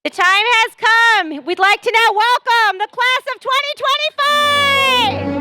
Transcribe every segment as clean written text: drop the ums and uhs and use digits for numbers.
The time has come. We'd like to now welcome the class of 2025.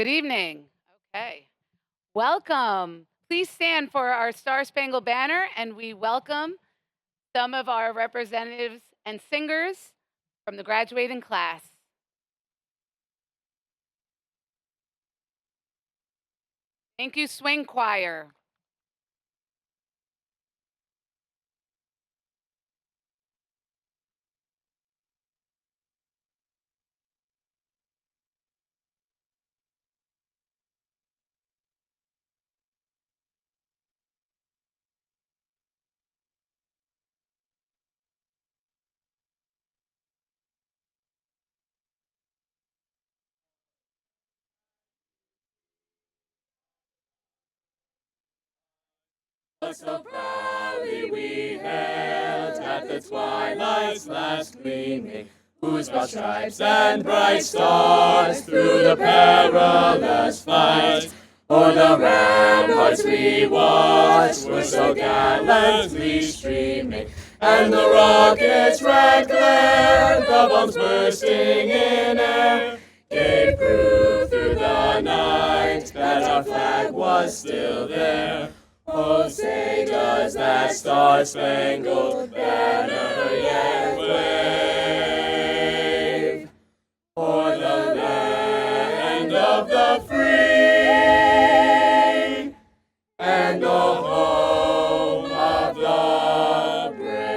Good evening. Okay. Welcome. Please stand for our Star Spangled Banner, and we welcome some of our representatives and singers from the graduating class. Thank you, Swing Choir. So proudly we hailed at the twilight's last gleaming, whose broad stripes and bright stars through the perilous fight o'er the ramparts we watched were so gallantly streaming, and the rocket's red glare, the bombs bursting in air, gave proof through the night that our flag was still there. Oh, say does that star-spangled banner yet wave o'er the land of the free and the home of the brave?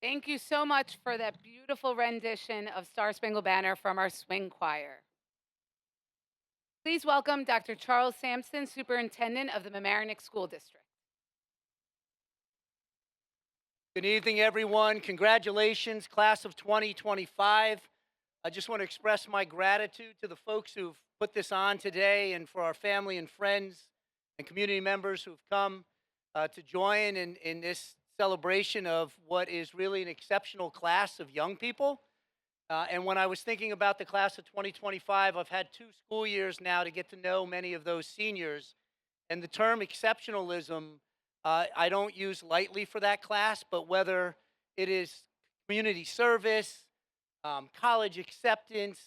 Thank you so much for that beautiful rendition of Star Spangled Banner from our Swing Choir. Please welcome Dr. Charles Sampson, Superintendent of the Mamaroneck School District. Good evening, everyone. Congratulations, class of 2025. I just want to express my gratitude to the folks who've put this on today and for our family and friends and community members who've come to join in this celebration of what is really an exceptional class of young people. And when I was thinking about the class of 2025, I've had 2 school years now to get to know many of those seniors. And the term exceptionalism, I don't use lightly for that class, but whether it is community service, college acceptance,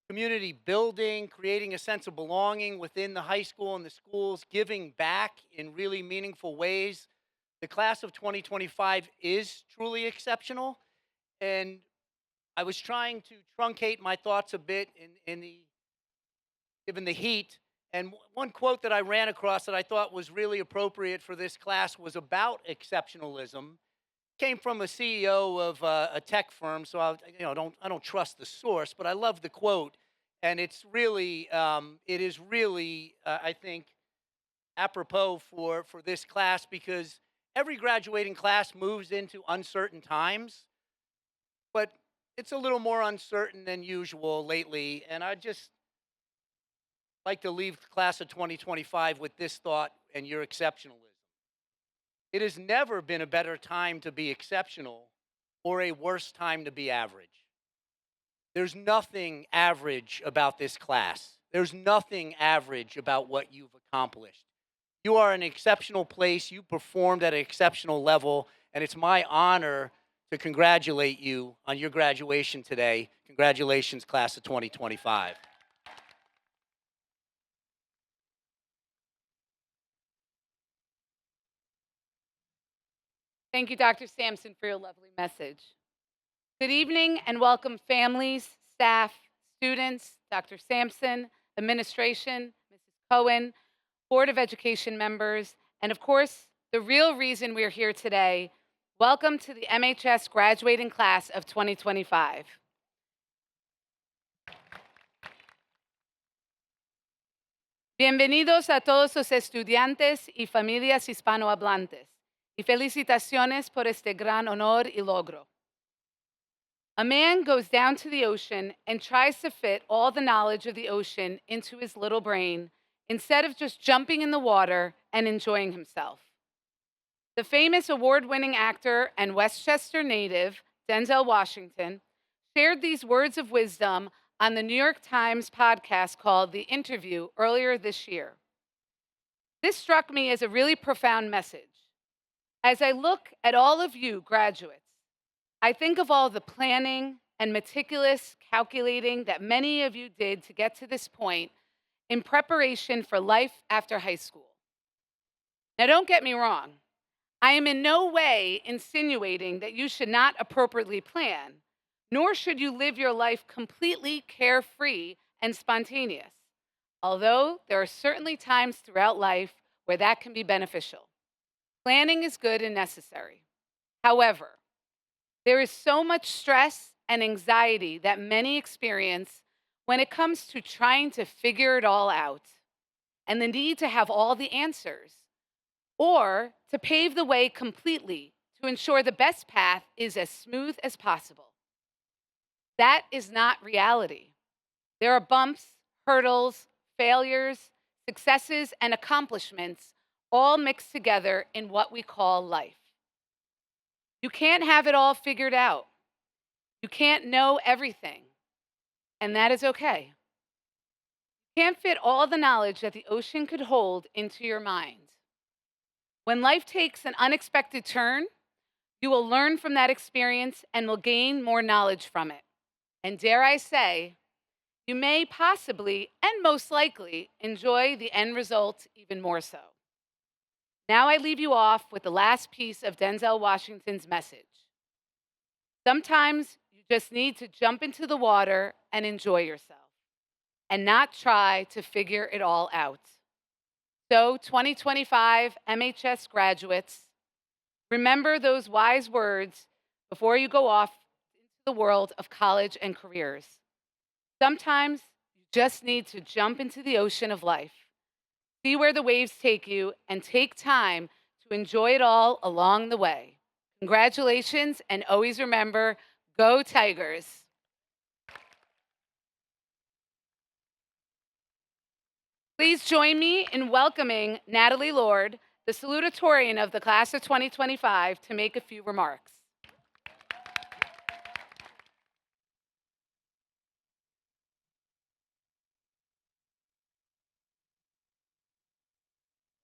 community building, creating a sense of belonging within the high school and the schools, giving back in really meaningful ways, the class of 2025 is truly exceptional. And I was trying to truncate my thoughts a bit given the heat. And one quote that I ran across that I thought was really appropriate for this class was about exceptionalism. Came from a CEO of a tech firm, so I don't trust the source, but I love the quote, and it's really it is really I think apropos for this class, because every graduating class moves into uncertain times, but it's a little more uncertain than usual lately, and I just like to leave the class of 2025 with this thought and your exceptionalism. It has never been a better time to be exceptional or a worse time to be average. There's nothing average about this class. There's nothing average about what you've accomplished. You are an exceptional place. You performed at an exceptional level, and it's my honor to congratulate you on your graduation today. Congratulations, class of 2025. Thank you, Dr. Sampson, for your lovely message. Good evening and welcome families, staff, students, Dr. Sampson, administration, Mrs. Cohen, Board of Education members, and of course, the real reason we're here today. Welcome to the MHS graduating class of 2025. Bienvenidos a todos los estudiantes y familias hispanohablantes, y felicitaciones por este gran honor y logro. A man goes down to the ocean and tries to fit all the knowledge of the ocean into his little brain instead of just jumping in the water and enjoying himself. The famous award-winning actor and Westchester native, Denzel Washington, shared these words of wisdom on the New York Times podcast called The Interview earlier this year. This struck me as a really profound message. As I look at all of you graduates, I think of all the planning and meticulous calculating that many of you did to get to this point in preparation for life after high school. Now, don't get me wrong. I am in no way insinuating that you should not appropriately plan, nor should you live your life completely carefree and spontaneous, although there are certainly times throughout life where that can be beneficial. Planning is good and necessary. However, there is so much stress and anxiety that many experience when it comes to trying to figure it all out and the need to have all the answers, or to pave the way completely to ensure the best path is as smooth as possible. That is not reality. There are bumps, hurdles, failures, successes, and accomplishments all mixed together in what we call life. You can't have it all figured out. You can't know everything, and that is okay. You can't fit all the knowledge that the ocean could hold into your mind. When life takes an unexpected turn, you will learn from that experience and will gain more knowledge from it. And dare I say, you may possibly and most likely enjoy the end result even more so. Now I leave you off with the last piece of Denzel Washington's message. Sometimes you just need to jump into the water and enjoy yourself and not try to figure it all out. So 2025 MHS graduates, remember those wise words before you go off into the world of college and careers. Sometimes you just need to jump into the ocean of life, see where the waves take you, and take time to enjoy it all along the way. Congratulations, and always remember, go Tigers. Please join me in welcoming Natalie Lord, the salutatorian of the class of 2025, to make a few remarks.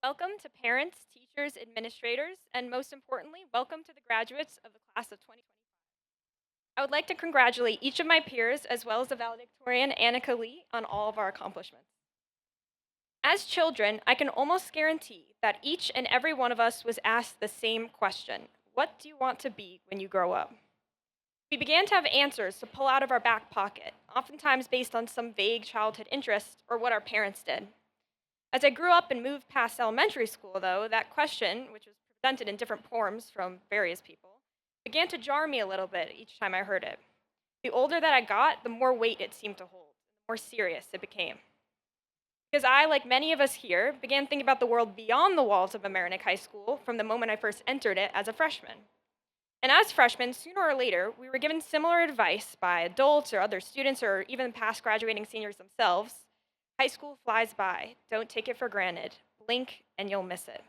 Welcome to parents, teachers, administrators, and most importantly, welcome to the graduates of the class of 2025. I would like to congratulate each of my peers, as well as the valedictorian, Annika Lee, on all of our accomplishments. As children, I can almost guarantee that each and every one of us was asked the same question: what do you want to be when you grow up? We began to have answers to pull out of our back pocket, oftentimes based on some vague childhood interest or what our parents did. As I grew up and moved past elementary school, though, that question, which was presented in different forms from various people, began to jar me a little bit each time I heard it. The older that I got, the more weight it seemed to hold, the more serious it became. Because I, like many of us here, began thinking about the world beyond the walls of Mamaroneck High School from the moment I first entered it as a freshman. And as freshmen, sooner or later, we were given similar advice by adults or other students or even past graduating seniors themselves. High school flies by. Don't take it for granted. Blink and you'll miss it.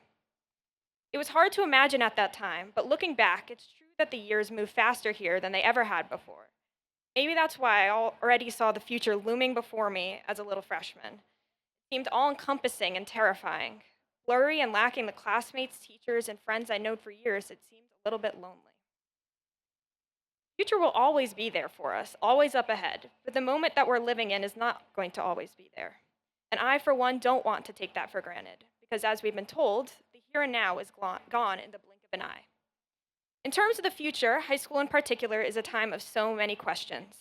It was hard to imagine at that time, but looking back, it's true that the years move faster here than they ever had before. Maybe that's why I already saw the future looming before me as a little freshman. Seemed all-encompassing and terrifying. Blurry and lacking the classmates, teachers, and friends I'd known for years, it seemed a little bit lonely. The future will always be there for us, always up ahead, but the moment that we're living in is not going to always be there. And I, for one, don't want to take that for granted, because as we've been told, the here and now is gone in the blink of an eye. In terms of the future, high school in particular is a time of so many questions.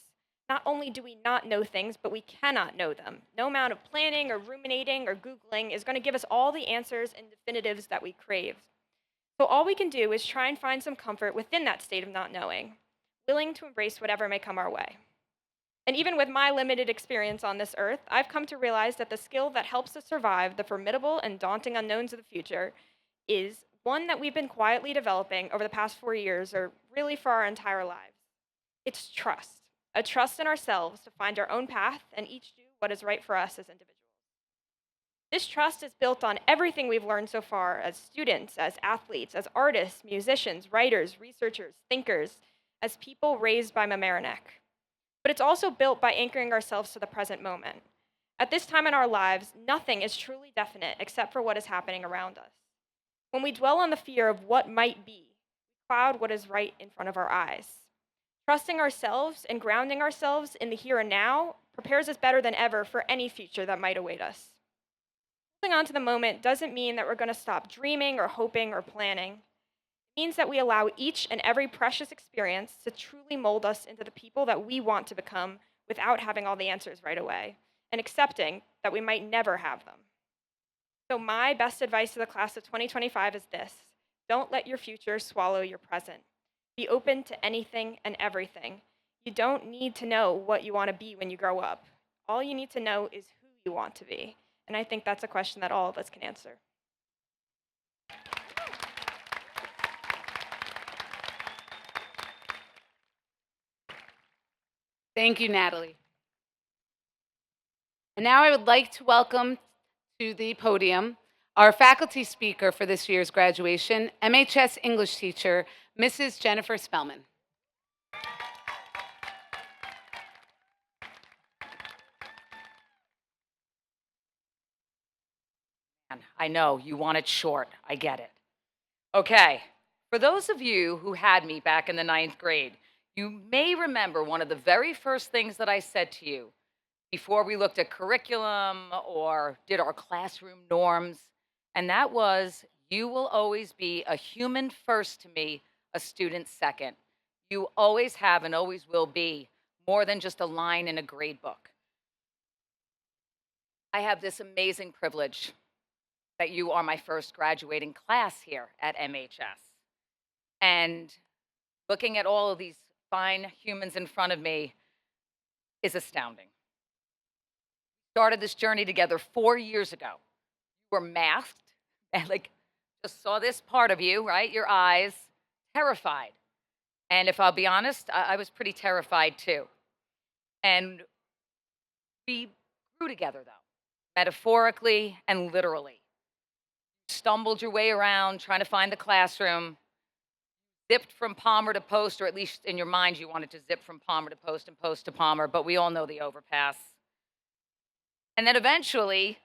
Not only do we not know things, but we cannot know them. No amount of planning or ruminating or Googling is going to give us all the answers and definitives that we crave. So all we can do is try and find some comfort within that state of not knowing, willing to embrace whatever may come our way. And even with my limited experience on this earth, I've come to realize that the skill that helps us survive the formidable and daunting unknowns of the future is one that we've been quietly developing over the past 4 years, or really for our entire lives. It's trust. A trust in ourselves to find our own path and each do what is right for us as individuals. This trust is built on everything we've learned so far as students, as athletes, as artists, musicians, writers, researchers, thinkers, as people raised by Mamaroneck. But it's also built by anchoring ourselves to the present moment. At this time in our lives, nothing is truly definite except for what is happening around us. When we dwell on the fear of what might be, we cloud what is right in front of our eyes. Trusting ourselves and grounding ourselves in the here and now prepares us better than ever for any future that might await us. Holding on to the moment doesn't mean that we're going to stop dreaming or hoping or planning. It means that we allow each and every precious experience to truly mold us into the people that we want to become without having all the answers right away, and accepting that we might never have them. So my best advice to the class of 2025 is this: don't let your future swallow your present. Be open to anything and everything. You don't need to know what you want to be when you grow up. All you need to know is who you want to be. And I think that's a question that all of us can answer. Thank you, Natalie. And now I would like to welcome to the podium our faculty speaker for this year's graduation, MHS English teacher, Mrs. Jennifer Spellman. I know, you want it short. I get it. Okay, for those of you who had me back in the 9th grade, you may remember one of the very first things that I said to you before we looked at curriculum or did our classroom norms, and that was, you will always be a human first to me, a student second. You always have and always will be more than just a line in a grade book. I have this amazing privilege that you are my first graduating class here at MHS. And looking at all of these fine humans in front of me is astounding. Started this journey together 4 years ago. You were masked and just saw this part of you, right? Your eyes, terrified. And if I'll be honest, I was pretty terrified too. And we grew together though, metaphorically and literally. Stumbled your way around trying to find the classroom, zipped from Palmer to Post, or at least in your mind you wanted to zip from Palmer to Post and Post to Palmer, but we all know the overpass. And then eventually,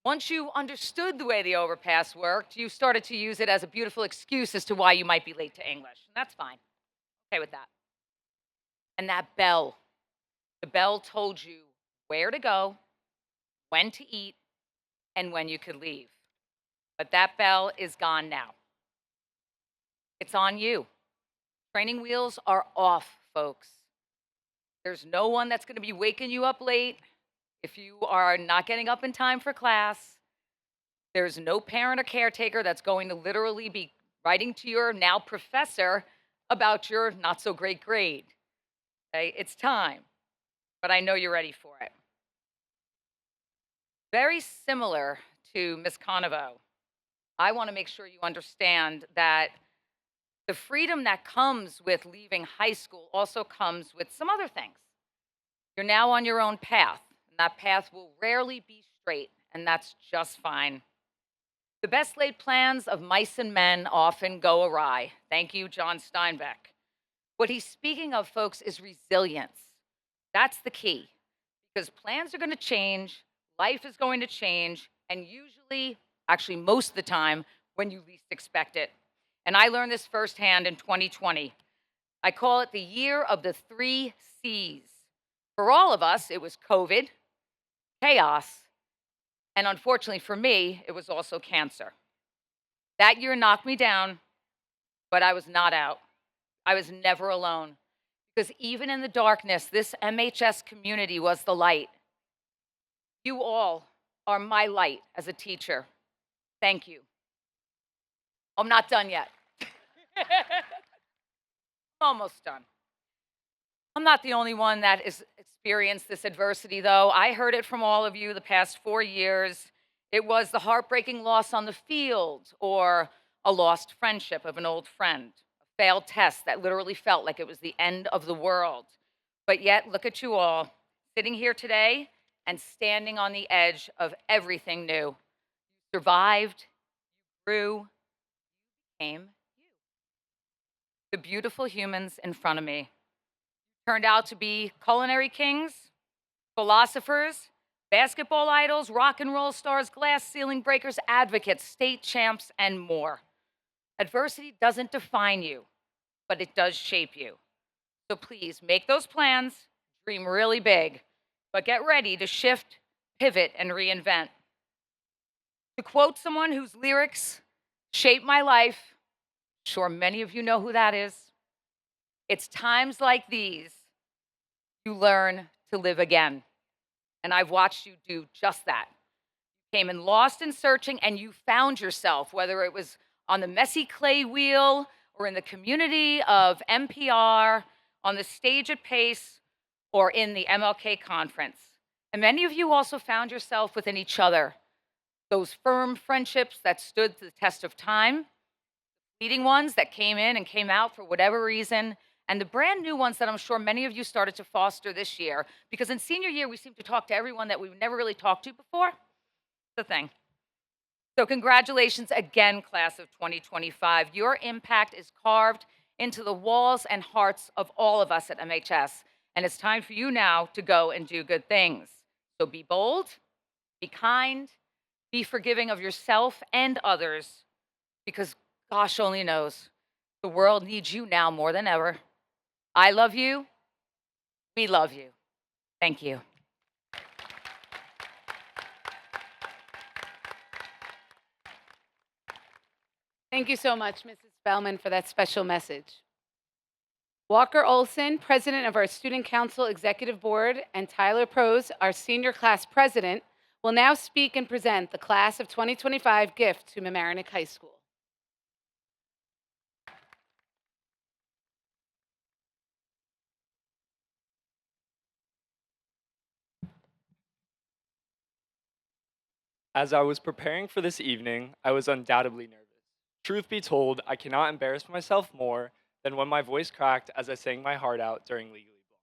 once you understood the way the overpass worked, you started to use it as a beautiful excuse as to why you might be late to English. And that's fine. Okay with that. And that bell, the bell told you where to go, when to eat, and when you could leave. But that bell is gone now. It's on you. Training wheels are off, folks. There's no one that's going to be waking you up late if you are not getting up in time for class. There's no parent or caretaker that's going to literally be writing to your now professor about your not so great grade. Okay? It's time, but I know you're ready for it. Very similar to Ms. Conovo, I want to make sure you understand that the freedom that comes with leaving high school also comes with some other things. You're now on your own path, and that path will rarely be straight, and that's just fine. The best laid plans of mice and men often go awry. Thank you, John Steinbeck. What he's speaking of, folks, is resilience. That's the key, because plans are going to change, life is going to change, and usually, actually most of the time, when you least expect it. And I learned this firsthand in 2020. I call it the year of the 3 C's. For all of us, it was COVID, chaos, and unfortunately for me, it was also cancer. That year knocked me down, but I was not out. I was never alone. Because even in the darkness, this MHS community was the light. You all are my light as a teacher. Thank you. I'm not done yet. Almost done. I'm not the only one that has experienced this adversity, though. I heard it from all of you the past 4 years. It was the heartbreaking loss on the field, or a lost friendship of an old friend, a failed test that literally felt like it was the end of the world. But yet, look at you all, sitting here today and standing on the edge of everything new. You survived, you grew, you became you. The beautiful humans in front of me turned out to be culinary kings, philosophers, basketball idols, rock and roll stars, glass ceiling breakers, advocates, state champs, and more. Adversity doesn't define you, but it does shape you. So please make those plans, dream really big, but get ready to shift, pivot, and reinvent. To quote someone whose lyrics shaped my life, sure many of you know who that is, it's times like these you learn to live again. And I've watched you do just that. You came in lost and searching, and you found yourself, whether it was on the messy clay wheel or in the community of NPR, on the stage at Pace, or in the MLK conference. And many of you also found yourself within each other. Those firm friendships that stood the test of time, fleeting ones that came in and came out for whatever reason, and the brand new ones that I'm sure many of you started to foster this year, because in senior year, we seem to talk to everyone that we've never really talked to before. It's the thing. So congratulations again, class of 2025. Your impact is carved into the walls and hearts of all of us at MHS, and it's time for you now to go and do good things. So be bold, be kind, be forgiving of yourself and others, because gosh only knows, the world needs you now more than ever. I love you. We love you. Thank you. Thank you so much, Mrs. Spellman, for that special message. Walker Olson, President of our Student Council Executive Board, and Tyler Prose, our Senior Class President, will now speak and present the Class of 2025 gift to Mamaroneck High School. As I was preparing for this evening, I was undoubtedly nervous. Truth be told, I cannot embarrass myself more than when my voice cracked as I sang my heart out during Legally Blonde.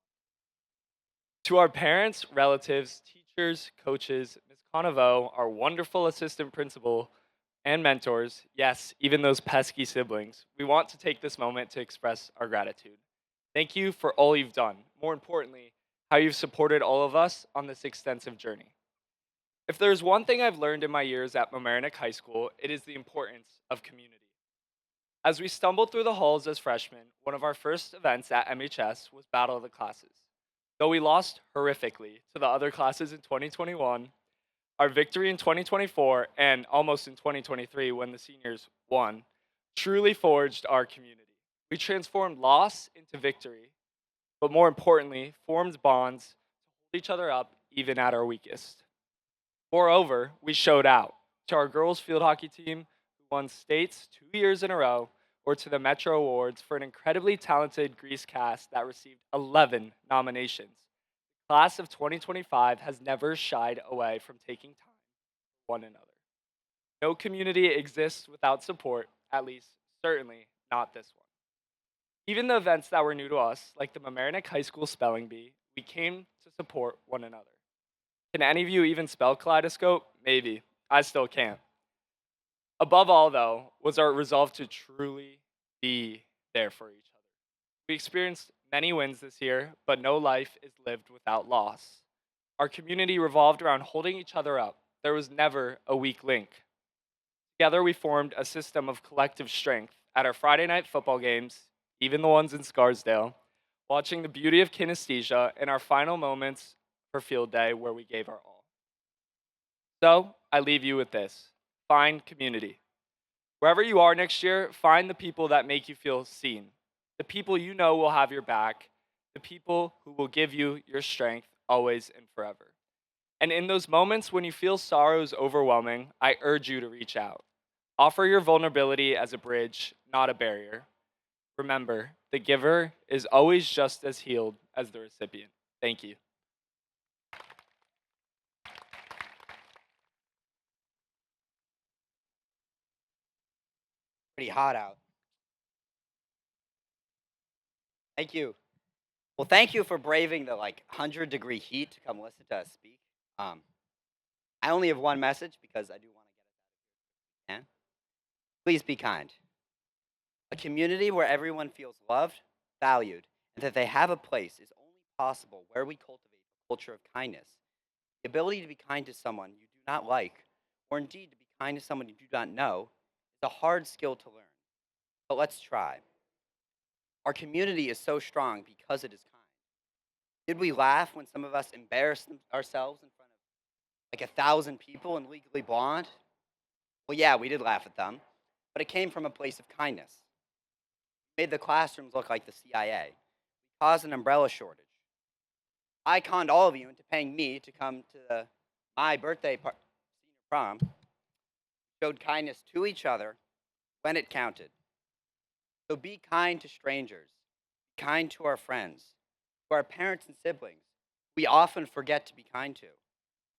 To our parents, relatives, teachers, coaches, Ms. Conovo, our wonderful assistant principal, and mentors, yes, even those pesky siblings, we want to take this moment to express our gratitude. Thank you for all you've done. More importantly, how you've supported all of us on this extensive journey. If there's one thing I've learned in my years at Mamaroneck High School, it is the importance of community. As we stumbled through the halls as freshmen, one of our first events at MHS was Battle of the Classes. Though we lost horrifically to the other classes in 2021, our victory in 2024 and almost in 2023 when the seniors won truly forged our community. We transformed loss into victory, but more importantly, formed bonds to hold each other up even at our weakest. Moreover, we showed out to our girls field hockey team who won states 2 years in a row, or to the Metro Awards for an incredibly talented Grease cast that received 11 nominations. The class of 2025 has never shied away from taking time for one another. No community exists without support, at least certainly not this one. Even the events that were new to us, like the Mamaroneck High School Spelling Bee, we came to support one another. Can any of you even spell kaleidoscope? Maybe. I still can't. Above all, though, was our resolve to truly be there for each other. We experienced many wins this year, but no life is lived without loss. Our community revolved around holding each other up. There was never a weak link. Together, we formed a system of collective strength at our Friday night football games, even the ones in Scarsdale, watching the beauty of kinesthesia in our final moments for field day where we gave our all. So, I leave you with this. Find community. Wherever you are next year, find the people that make you feel seen. The people you know will have your back. The people who will give you your strength always and forever. And in those moments when you feel sorrow is overwhelming, I urge you to reach out. Offer your vulnerability as a bridge, not a barrier. Remember, the giver is always just as healed as the recipient. Thank you. Pretty hot out. Thank you. Well, thank you for braving the 100-degree heat to come listen to us speak. I only have one message because I do want to get it out of here. Please be kind. A community where everyone feels loved, valued, and that they have a place is only possible where we cultivate a culture of kindness. The ability to be kind to someone you do not like, or indeed to be kind to someone you do not know, is a hard skill to learn. But let's try. Our community is so strong because it is kind. Did we laugh when some of us embarrassed ourselves in front of like 1,000 people in Legally Blonde? Well, yeah, we did laugh at them, but it came from a place of kindness. We made the classrooms look like the CIA. We caused an umbrella shortage. I conned all of you into paying me to come to my birthday senior prom. We showed kindness to each other when it counted. So be kind to strangers. Be kind to our friends, to our parents and siblings. We often forget to be kind to.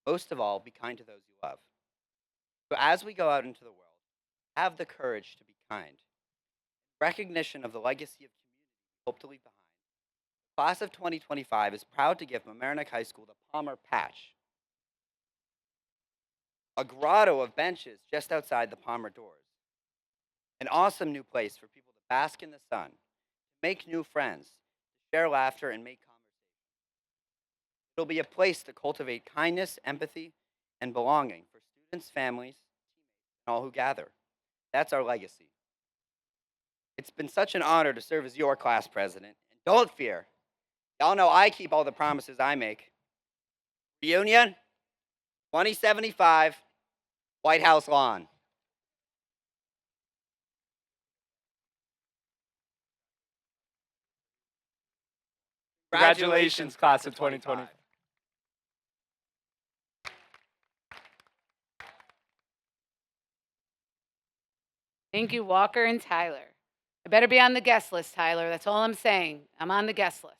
Most of all, be kind to those you love. So as we go out into the world, have the courage to be kind. Recognition of the legacy of community we hope to leave behind. The class of 2025 is proud to give Mamaroneck High School the Palmer Patch, a grotto of benches just outside the Palmer doors. An awesome new place for people to bask in the sun, to make new friends, to share laughter and make conversation. It'll be a place to cultivate kindness, empathy, and belonging for students, families, teammates, and all who gather. That's our legacy. It's been such an honor to serve as your class president. And don't fear, y'all know I keep all the promises I make. Reunion, 2075, White House lawn. Congratulations, class of 2025. Thank you, Walker and Tyler. I better be on the guest list, Tyler. That's all I'm saying. I'm on the guest list.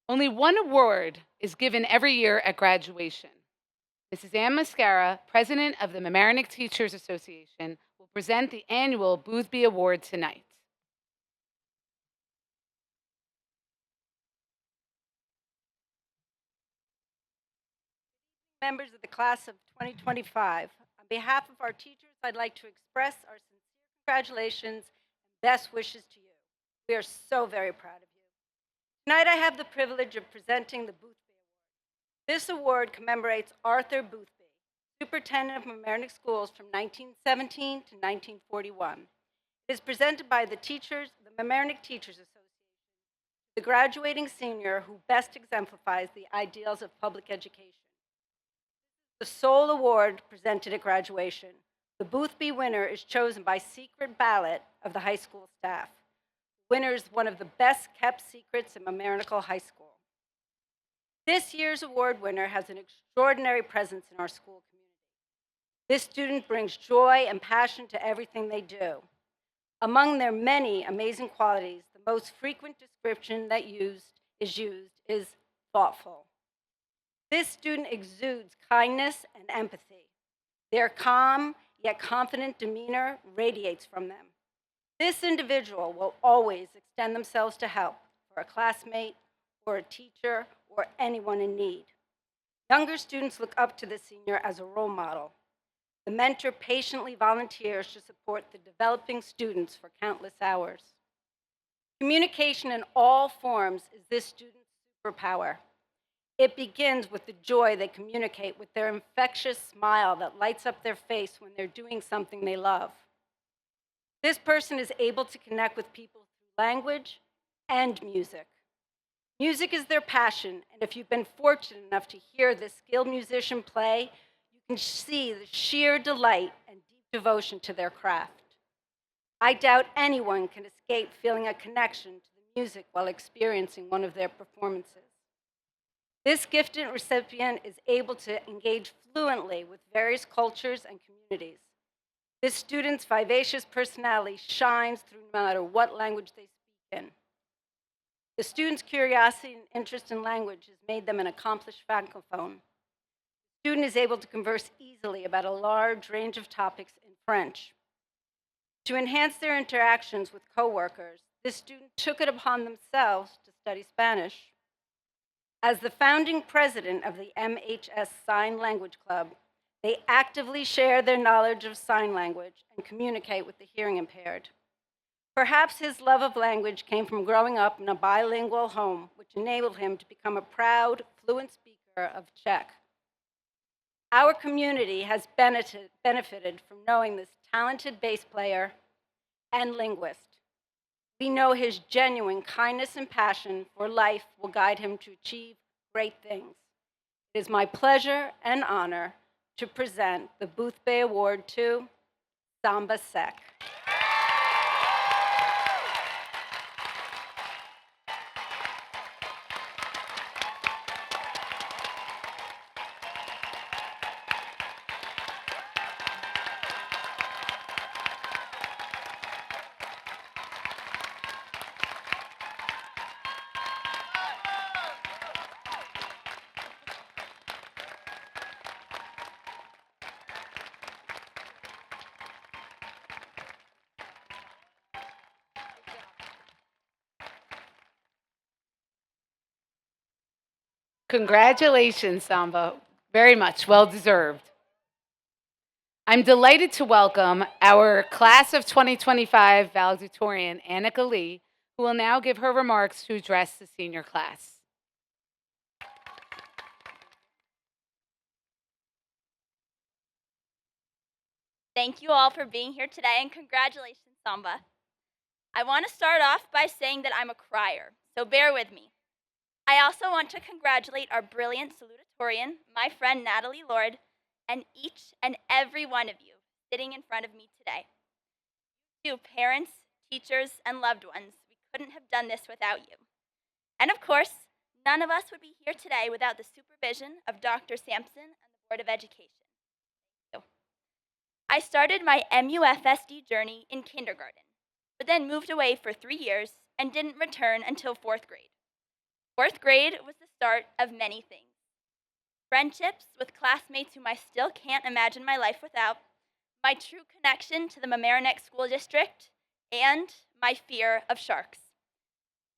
Only one award is given every year at graduation. Mrs. Ann Mascara, president of the Mamaroneck Teachers Association, will present the annual Boothby Award tonight. Members of the class of 2025, on behalf of our teachers, I'd like to express our sincere congratulations and best wishes to you. We are so very proud of you. Tonight, I have the privilege of presenting the Boothby Award. This award commemorates Arthur Boothby, superintendent of Mamaroneck Schools from 1917 to 1941. It is presented by the Mamaroneck Teachers Association, the graduating senior who best exemplifies the ideals of public education. The sole award presented at graduation. The Boothby winner is chosen by secret ballot of the high school staff. The winner is one of the best kept secrets in Mamaroneck High School. This year's award winner has an extraordinary presence in our school community. This student brings joy and passion to everything they do. Among their many amazing qualities, the most frequent description that is used is thoughtful. This student exudes kindness and empathy. Their calm yet confident demeanor radiates from them. This individual will always extend themselves to help for a classmate or a teacher or anyone in need. Younger students look up to the senior as a role model. The mentor patiently volunteers to support the developing students for countless hours. Communication in all forms is this student's superpower. It begins with the joy they communicate with their infectious smile that lights up their face when they're doing something they love. This person is able to connect with people through language and music. Music is their passion, and if you've been fortunate enough to hear this skilled musician play, you can see the sheer delight and deep devotion to their craft. I doubt anyone can escape feeling a connection to the music while experiencing one of their performances. This gifted recipient is able to engage fluently with various cultures and communities. This student's vivacious personality shines through no matter what language they speak in. The student's curiosity and interest in language has made them an accomplished francophone. The student is able to converse easily about a large range of topics in French. To enhance their interactions with coworkers, this student took it upon themselves to study Spanish. As the founding president of the MHS Sign Language Club, they actively share their knowledge of sign language and communicate with the hearing impaired. Perhaps his love of language came from growing up in a bilingual home, which enabled him to become a proud, fluent speaker of Czech. Our community has benefited from knowing this talented bass player and linguist. We know his genuine kindness and passion for life will guide him to achieve great things. It is my pleasure and honor to present the Boothbay Award to Samba Sek. Congratulations, Samba. Very much well deserved. I'm delighted to welcome our class of 2025 valedictorian, Annika Lee, who will now give her remarks to address the senior class. Thank you all for being here today, and congratulations, Samba. I want to start off by saying that I'm a crier, so bear with me. I also want to congratulate our brilliant salutatorian, my friend Natalie Lord, and each and every one of you sitting in front of me today. You parents, teachers, and loved ones, we couldn't have done this without you. And of course, none of us would be here today without the supervision of Dr. Sampson and the Board of Education. I started my MUFSD journey in kindergarten, but then moved away for 3 years and didn't return until 4th grade. 4th grade was the start of many things. Friendships with classmates whom I still can't imagine my life without, my true connection to the Mamaroneck School District, and my fear of sharks.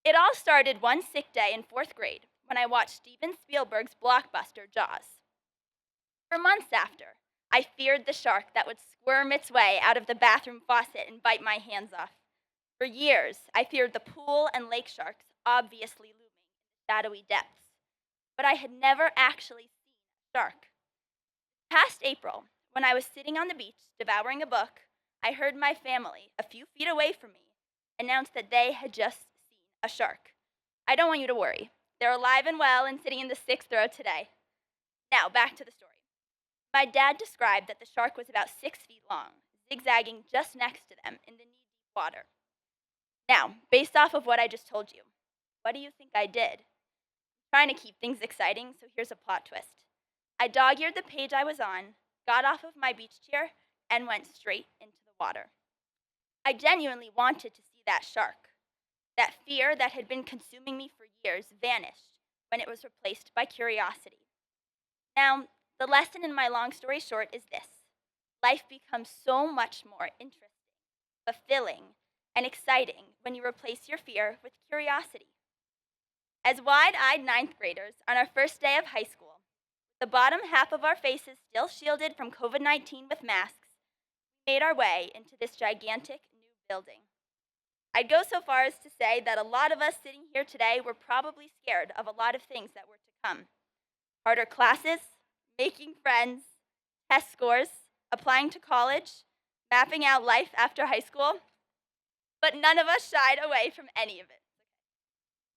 It all started one sick day in 4th grade when I watched Steven Spielberg's blockbuster Jaws. For months after, I feared the shark that would squirm its way out of the bathroom faucet and bite my hands off. For years, I feared the pool and lake sharks obviously looming in the shadowy depths, but I had never actually seen a shark. Past April, when I was sitting on the beach devouring a book, I heard my family, a few feet away from me, announce that they had just seen a shark. I don't want you to worry. They're alive and well and sitting in the 6th row today. Now, back to the story. My dad described that the shark was about 6 feet long, zigzagging just next to them in the knee-deep water. Now, based off of what I just told you, what do you think I did? I'm trying to keep things exciting, so here's a plot twist. I dog-eared the page I was on, got off of my beach chair, and went straight into the water. I genuinely wanted to see that shark. That fear that had been consuming me for years vanished when it was replaced by curiosity. Now, the lesson in my long story short is this. Life becomes so much more interesting, fulfilling, and exciting when you replace your fear with curiosity. As wide-eyed 9th graders on our first day of high school, the bottom half of our faces still shielded from COVID-19 with masks, we made our way into this gigantic new building. I'd go so far as to say that a lot of us sitting here today were probably scared of a lot of things that were to come. Harder classes, making friends, test scores, applying to college, mapping out life after high school. But none of us shied away from any of it.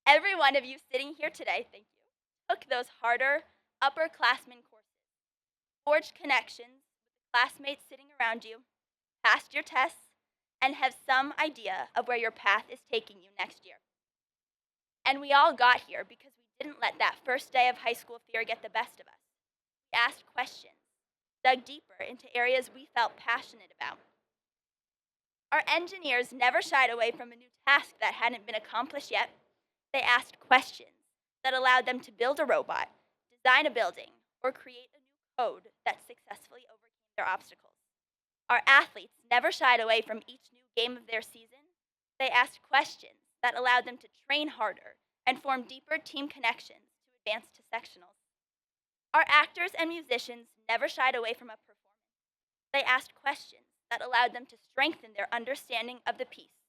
Every one of you sitting here today, thank you, took those harder, upperclassmen courses, forged connections with the classmates sitting around you, passed your tests, and have some idea of where your path is taking you next year. And we all got here because we didn't let that first day of high school fear get the best of us. We asked questions, dug deeper into areas we felt passionate about. Our engineers never shied away from a new task that hadn't been accomplished yet. They asked questions that allowed them to build a robot, design a building, or create a new code that successfully overcame their obstacles. Our athletes never shied away from each new game of their season. They asked questions that allowed them to train harder and form deeper team connections to advance to sectionals. Our actors and musicians never shied away from a performance. They asked questions that allowed them to strengthen their understanding of the piece,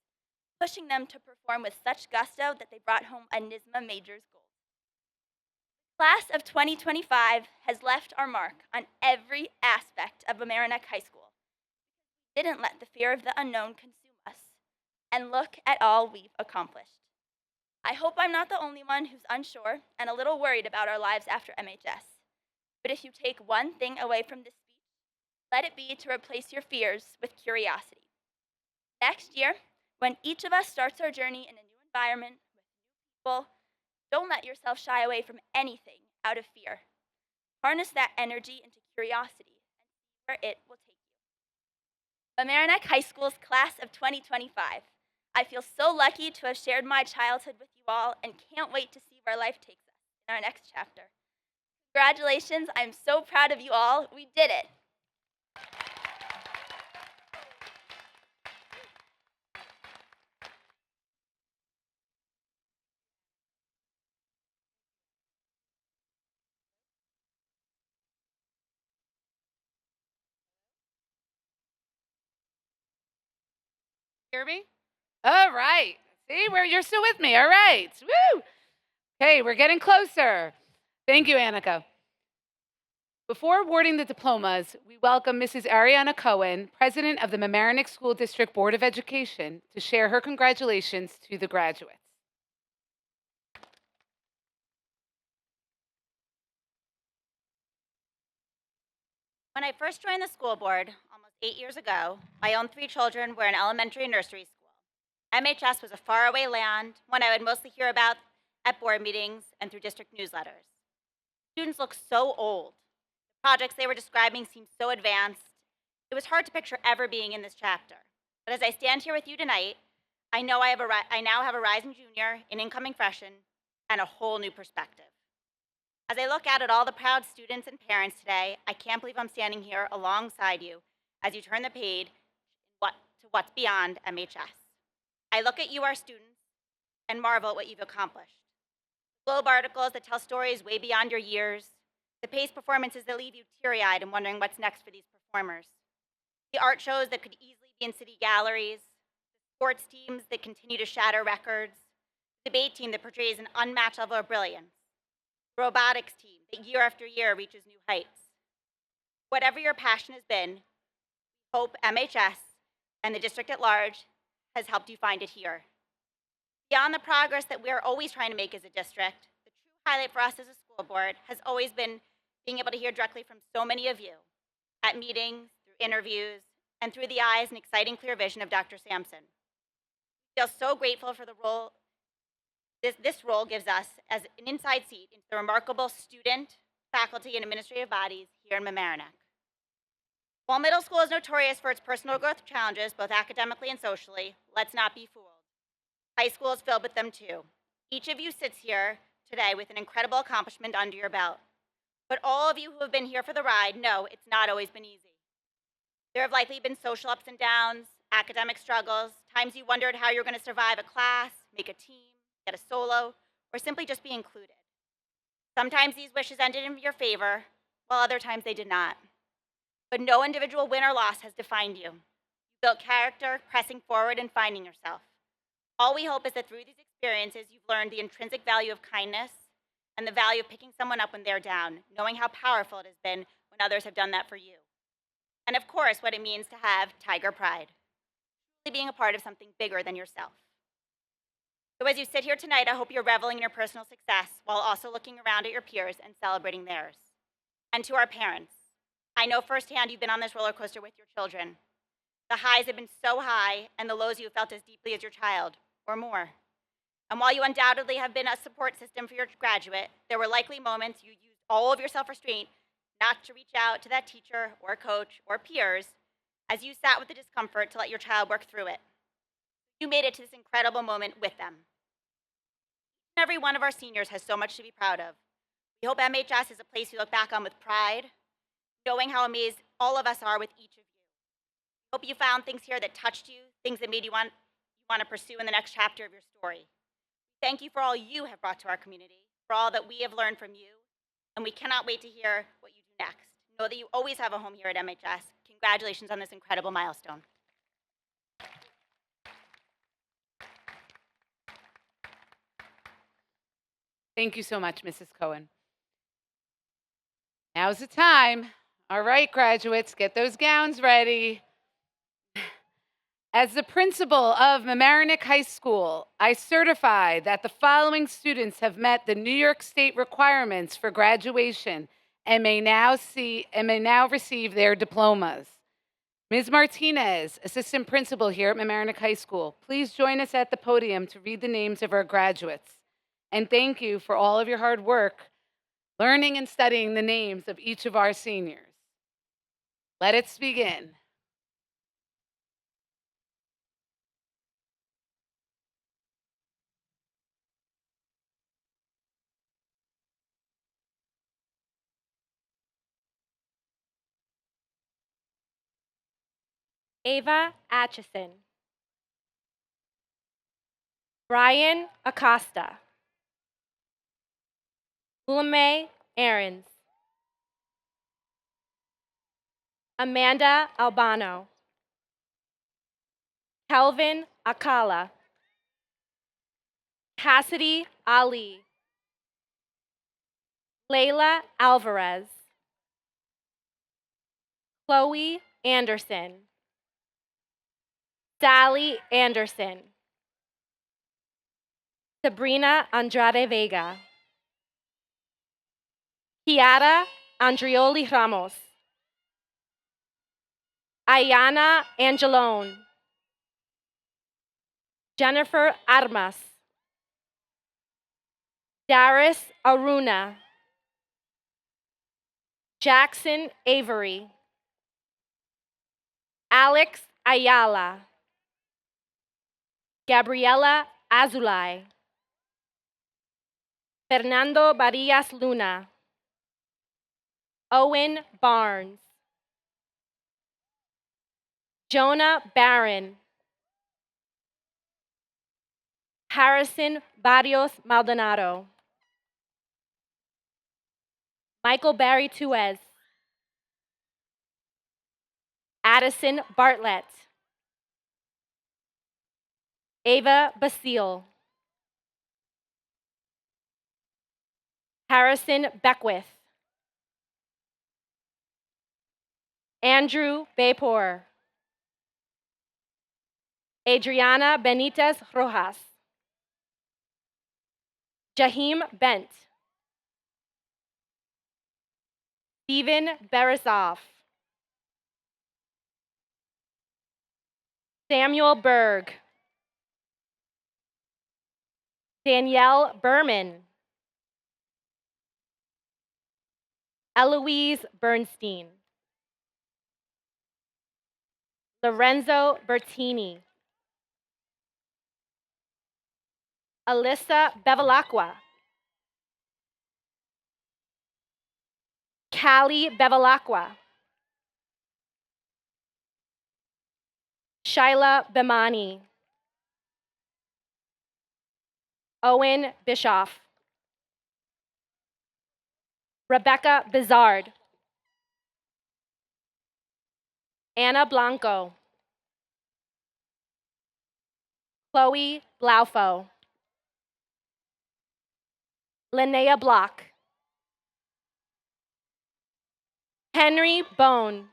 pushing them to perform with such gusto that they brought home a NYSMA Majors Gold. The class of 2025 has left our mark on every aspect of Mamaroneck High School. We didn't let the fear of the unknown consume us, and look at all we've accomplished. I hope I'm not the only one who's unsure and a little worried about our lives after MHS. But if you take one thing away from this speech, let it be to replace your fears with curiosity. Next year, when each of us starts our journey in a new environment with new people, don't let yourself shy away from anything out of fear. Harness that energy into curiosity and see where it will take you. Mamaroneck High School's class of 2025. I feel so lucky to have shared my childhood with you all and can't wait to see where life takes us in our next chapter. Congratulations, I'm so proud of you all. We did it. Hear me? All right. See, you're still with me. All right. Woo! Okay, we're getting closer. Thank you, Annika. Before awarding the diplomas, we welcome Mrs. Ariana Cohen, President of the Mamaroneck School District Board of Education, to share her congratulations to the graduates. When I first joined the school board almost 8 years ago, my own 3 children were in elementary and nursery school. MHS was a faraway land, one I would mostly hear about at board meetings and through district newsletters. Students looked so old. The projects they were describing seemed so advanced. It was hard to picture ever being in this chapter. But as I stand here with you tonight, I know I now have a rising junior, an incoming freshman, and a whole new perspective. As I look out at all the proud students and parents today, I can't believe I'm standing here alongside you as you turn the page to what's beyond MHS. I look at you, our students, and marvel at what you've accomplished. The Globe articles that tell stories way beyond your years, the pace performances that leave you teary-eyed and wondering what's next for these performers, the art shows that could easily be in city galleries, the sports teams that continue to shatter records, the debate team that portrays an unmatched level of brilliance, the robotics team that year after year reaches new heights. Whatever your passion has been, we hope MHS and the district at large has helped you find it here. Beyond the progress that we are always trying to make as a district, the true highlight for us as a school board has always been being able to hear directly from so many of you at meetings, through interviews, and through the eyes and exciting clear vision of Dr. Sampson. We feel so grateful for the role this role gives us as an inside seat into the remarkable student, faculty, and administrative bodies here in Mamaroneck. While middle school is notorious for its personal growth challenges, both academically and socially, let's not be fooled. High school is filled with them too. Each of you sits here today with an incredible accomplishment under your belt. But all of you who have been here for the ride know it's not always been easy. There have likely been social ups and downs, academic struggles, times you wondered how you're going to survive a class, make a team, get a solo, or simply just be included. Sometimes these wishes ended in your favor, while other times they did not. But no individual win or loss has defined you. You built character, pressing forward and finding yourself. All we hope is that through these experiences, you've learned the intrinsic value of kindness and the value of picking someone up when they're down, knowing how powerful it has been when others have done that for you. And of course, what it means to have tiger pride, truly being a part of something bigger than yourself. So as you sit here tonight, I hope you're reveling in your personal success while also looking around at your peers and celebrating theirs. And to our parents, I know firsthand you've been on this roller coaster with your children. The highs have been so high, and the lows you have felt as deeply as your child, or more. And while you undoubtedly have been a support system for your graduate, there were likely moments you used all of your self-restraint not to reach out to that teacher or coach or peers as you sat with the discomfort to let your child work through it. You made it to this incredible moment with them. Every one of our seniors has so much to be proud of. We hope MHS is a place you look back on with pride, knowing how amazed all of us are with each of you. Hope you found things here that touched you, things that made you want to pursue in the next chapter of your story. Thank you for all you have brought to our community, for all that we have learned from you, and we cannot wait to hear what you do next. Know that you always have a home here at MHS. Congratulations on this incredible milestone. Thank you so much, Mrs. Cohen. Now's the time. All right, graduates, get those gowns ready. As the principal of Mamaroneck High School, I certify that the following students have met the New York State requirements for graduation and may now receive their diplomas. Ms. Martinez, assistant principal here at Mamaroneck High School, please join us at the podium to read the names of our graduates. And thank you for all of your hard work learning and studying the names of each of our seniors. Let us begin. Ava Atchison. Brian Acosta. Ulame Aarons. Amanda Albano. Kelvin Akala. Cassidy Ali. Layla Alvarez. Chloe Anderson. Sally Anderson. Sabrina Andrade Vega. Kiara Andrioli Ramos. Ayana Angelone. Jennifer Armas. Darius Aruna. Jackson Avery. Alex Ayala. Gabriela Azulay. Fernando Barillas Luna. Owen Barnes. Jonah Barron. Harrison Barrios Maldonado. Michael Barry Tuez. Addison Bartlett. Ava Basile. Harrison Beckwith. Andrew Baypor. Adriana Benitez Rojas. Jahim Bent. Steven Beresov. Samuel Berg. Danielle Berman. Eloise Bernstein. Lorenzo Bertini. Alyssa Bevilacqua. Callie Bevilacqua. Shyla Bemani. Owen Bischoff. Rebecca Bizard. Anna Blanco. Chloe Blaufo. Linnea Block. Henry Bone.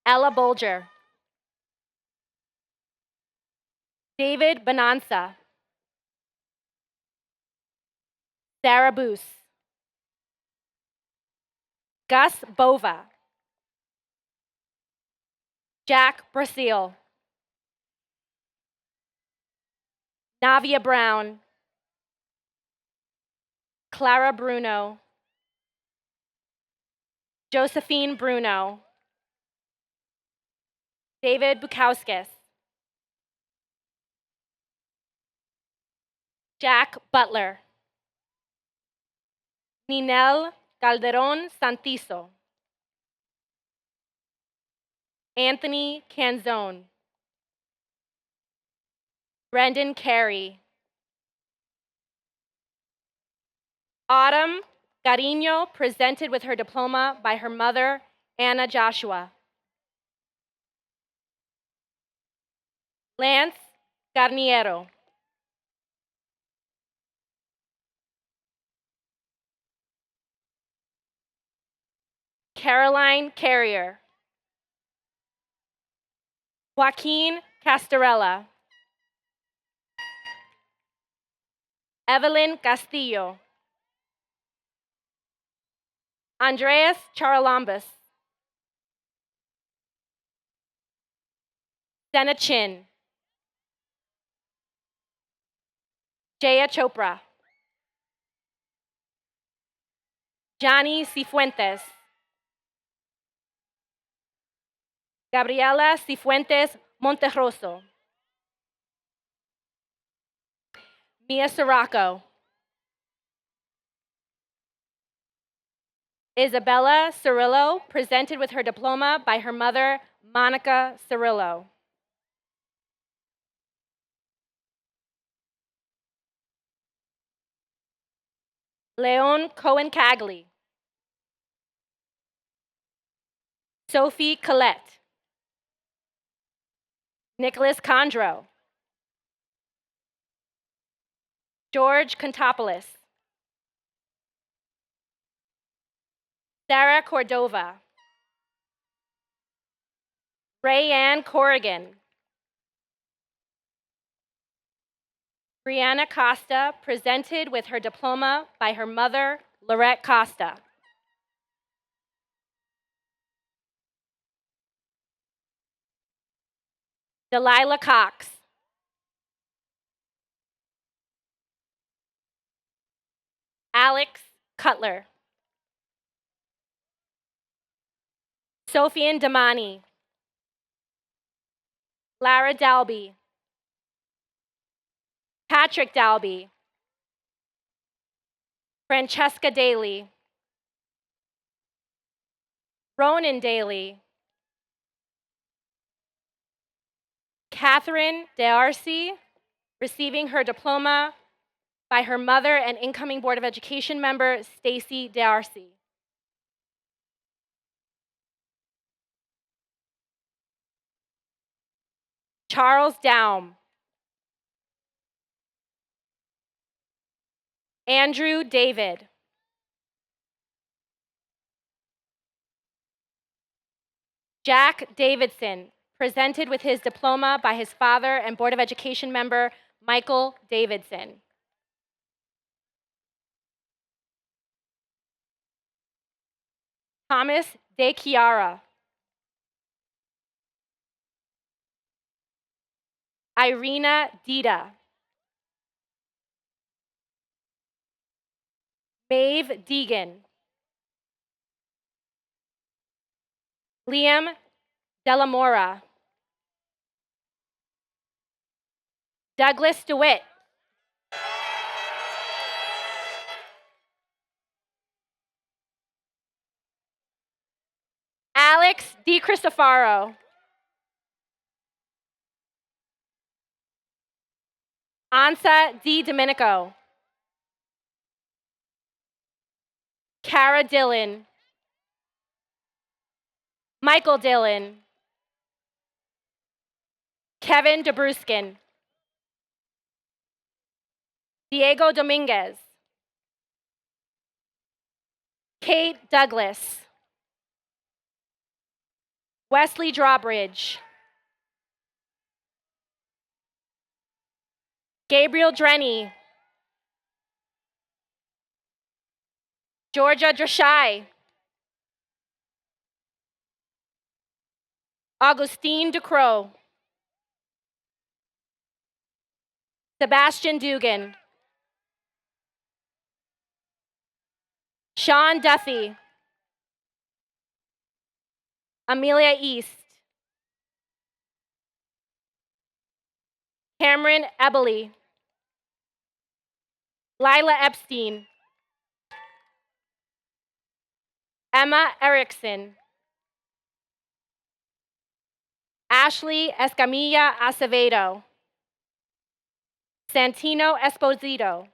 Ella Bolger. David Bonanza. Sarah Boos. Gus Bova. Jack Brasil. Navia Brown. Clara Bruno. Josephine Bruno. David Bukowskis. Jack Butler. Ninel Calderon Santizo. Anthony Canzone. Brendan Carey. Autumn Carino, presented with her diploma by her mother, Anna Joshua. Lance Garniero. Caroline Carrier. Joaquin Castarella. Evelyn Castillo. Andreas Charalambos. Senna Chin. Jaya Chopra. Johnny Cifuentes. Gabriela Cifuentes Monterroso. Mia Sirocco. Isabella Cirillo, presented with her diploma by her mother, Monica Cirillo. Leon Cohen Cagley. Sophie Collette. Nicholas Condro. George Contopoulos. Sarah Cordova. Rayanne Corrigan. Brianna Costa, presented with her diploma by her mother, Lorette Costa. Delilah Cox. Alex Cutler. Sophian Damani. Lara Dalby. Patrick Dalby. Francesca Daly. Ronan Daly. Catherine D'Arcy, receiving her diploma by her mother and incoming Board of Education member, Stacy D'Arcy. Charles Daum. Andrew David. Jack Davidson, presented with his diploma by his father and Board of Education member, Michael Davidson. Thomas De Chiara. Irina Dita. Maeve Deegan. Liam Delamora. Douglas DeWitt. Alex DiCristofaro. Ansa D. Domenico. Cara Dillon. Michael Dillon. Kevin DeBruskin. Diego Dominguez. Kate Douglas. Wesley Drawbridge. Gabriel Drenny. Georgia Drashai. Augustine Ducrot. Sebastian Dugan. Sean Duffy. Amelia East. Cameron Ebele. Lila Epstein. Emma Erickson. Ashley Escamilla Acevedo. Santino Esposito.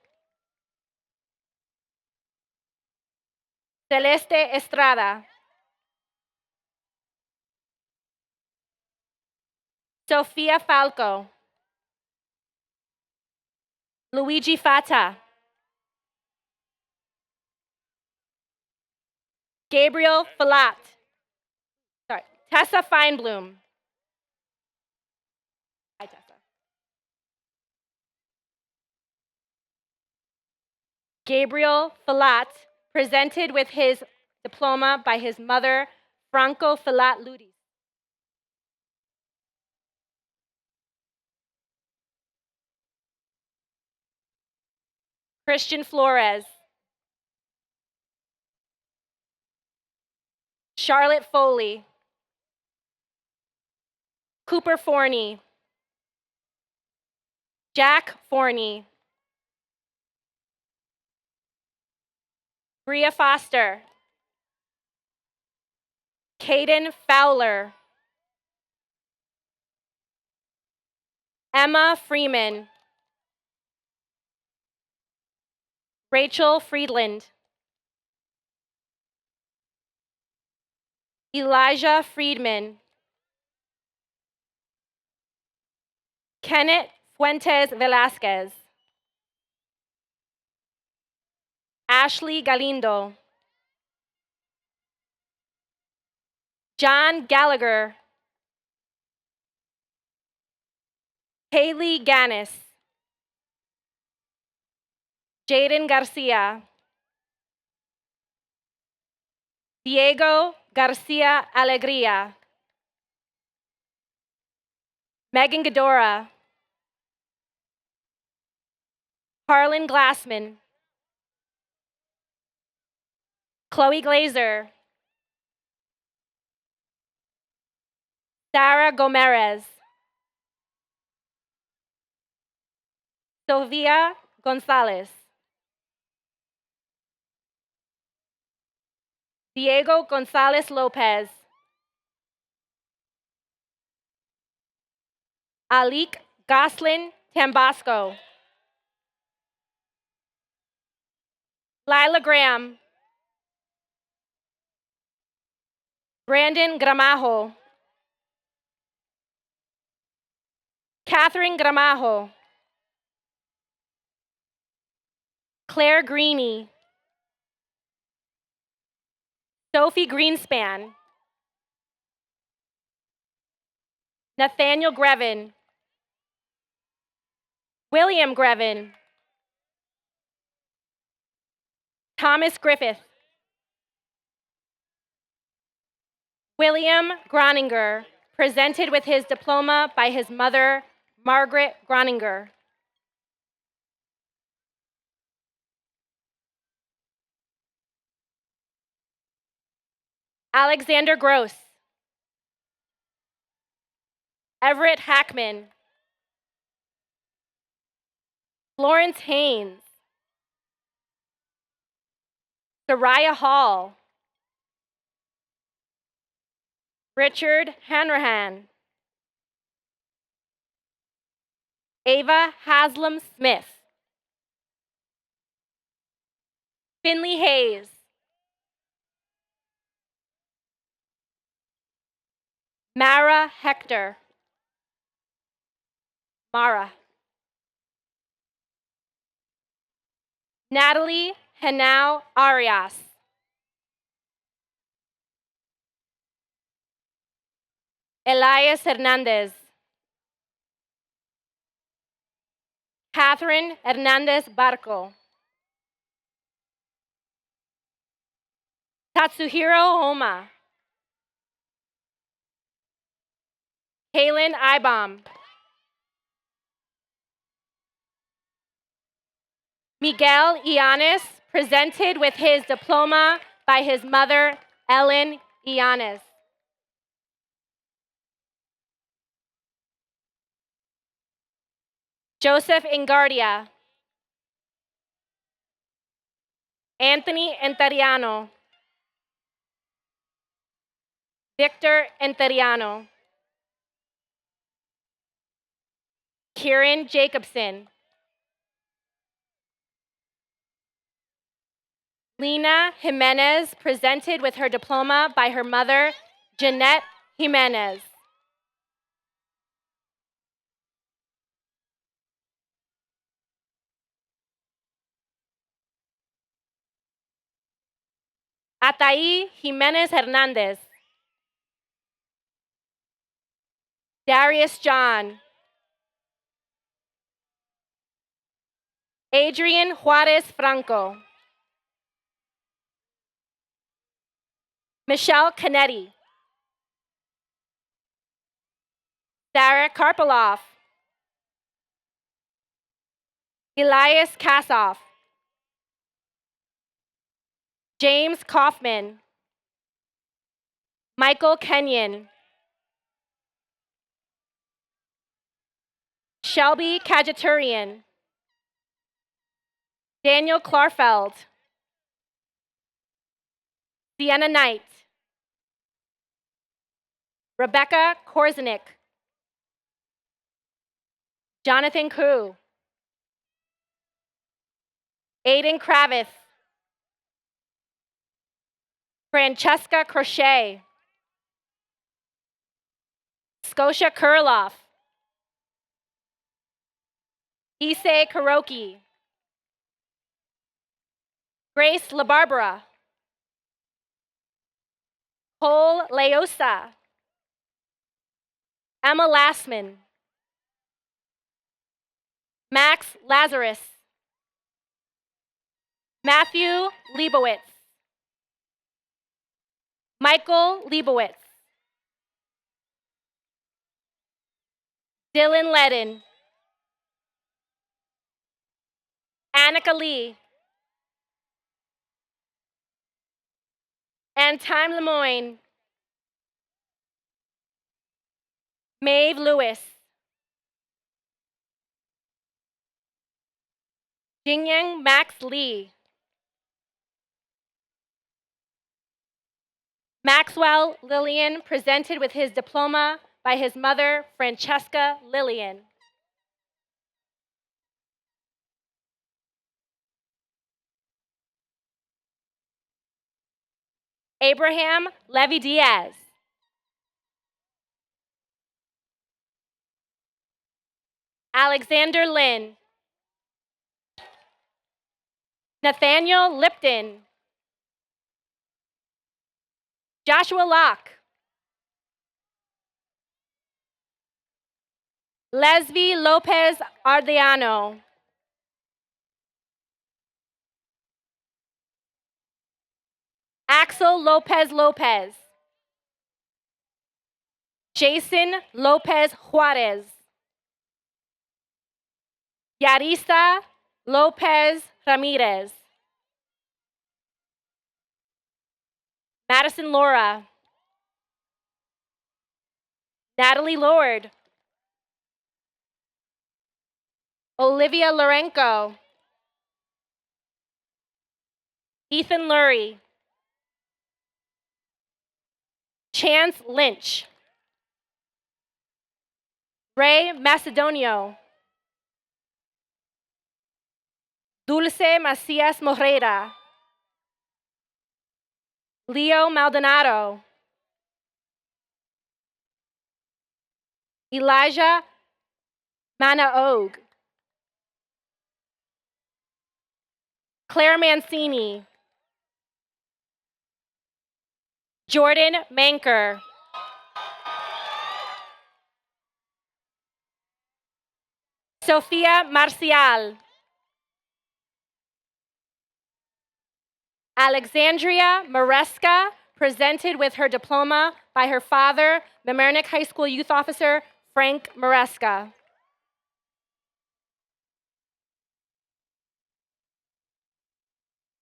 Celeste Estrada. Sofia Falco. Luigi Fata. Gabriel Falat. Sorry, Tessa Feinblum. Hi, Tessa. Gabriel Falat, presented with his diploma by his mother, Franco Falat Ludis. Christian Flores. Charlotte Foley. Cooper Forney. Jack Forney. Bria Foster. Caden Fowler. Emma Freeman. Rachel Friedland. Elijah Friedman. Kenneth Fuentes Velasquez. Ashley Galindo. John Gallagher. Haley Gannis. Jaden Garcia. Diego Garcia Alegría. Megan Gadora. Harlan Glassman. Chloe Glazer. Sarah Gomez. Sylvia Gonzalez. Diego Gonzalez Lopez. Alik Goslin Tambasco. Lila Graham. Brandon Gramajo. Catherine Gramajo. Claire Greeny. Sophie Greenspan. Nathaniel Grevin. William Grevin. Thomas Griffith. William Groninger, presented with his diploma by his mother, Margaret Groninger. Alexander Gross. Everett Hackman. Florence Haynes. Soraya Hall. Richard Hanrahan. Ava Haslam Smith. Finley Hayes. Mara Hector. Mara. Natalie Henao Arias. Elias Hernandez. Catherine Hernandez Barco. Tatsuhiro Homa. Kaylin Ibom. Miguel Ianez, presented with his diploma by his mother, Ellen Ianez. Joseph Ingardia. Anthony Enteriano. Victor Enteriano. Kieran Jacobson. Lena Jimenez, presented with her diploma by her mother, Jeanette Jimenez. Ataí Jimenez Hernandez. Darius John. Adrian Juarez Franco. Michelle Canetti. Sarah Karpaloff. Elias Kassoff. James Kaufman. Michael Kenyon. Shelby Kajaturian. Daniel Klarfeld. Sienna Knight. Rebecca Korzanik. Jonathan Koo. Aiden Kravitz. Francesca Crochet. Scotia Kurloff. Issei Kuroki. Grace LaBarbera. Cole Leosa. Emma Lassman. Max Lazarus. Matthew Leibowitz. Michael Leibowitz. Dylan Ledden. Annika Lee. Antime Lemoyne. Maeve Lewis. Jingyang Max Lee. Maxwell Lillian, presented with his diploma by his mother, Francesca Lillian. Abraham Levy Diaz. Alexander Lynn. Nathaniel Lipton. Joshua Locke. Leslie Lopez Ardeano. Axel Lopez Lopez. Jason Lopez Juarez. Yarisa Lopez Ramirez. Madison Laura. Natalie Lord. Olivia Lorenko. Ethan Lurie. Chance Lynch. Ray Macedonio. Dulce Macias Morera. Leo Maldonado. Elijah Manaog. Claire Mancini. Jordan Manker. Sofia Marcial. Alexandria Maresca, presented with her diploma by her father, Mamaroneck High School Youth Officer Frank Maresca.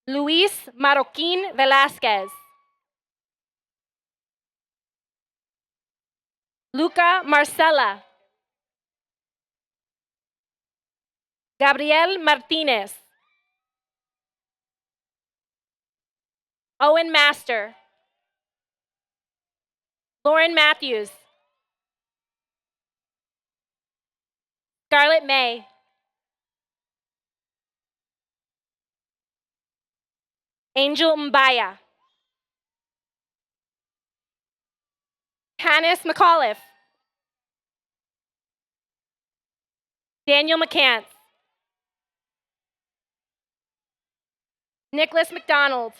Luis Marroquin Velasquez. Luca Marcela. Gabriel Martinez. Owen Master. Lauren Matthews. Scarlett May. Angel Mbaya. Hannes McAuliffe. Daniel McCants. Nicholas McDonald.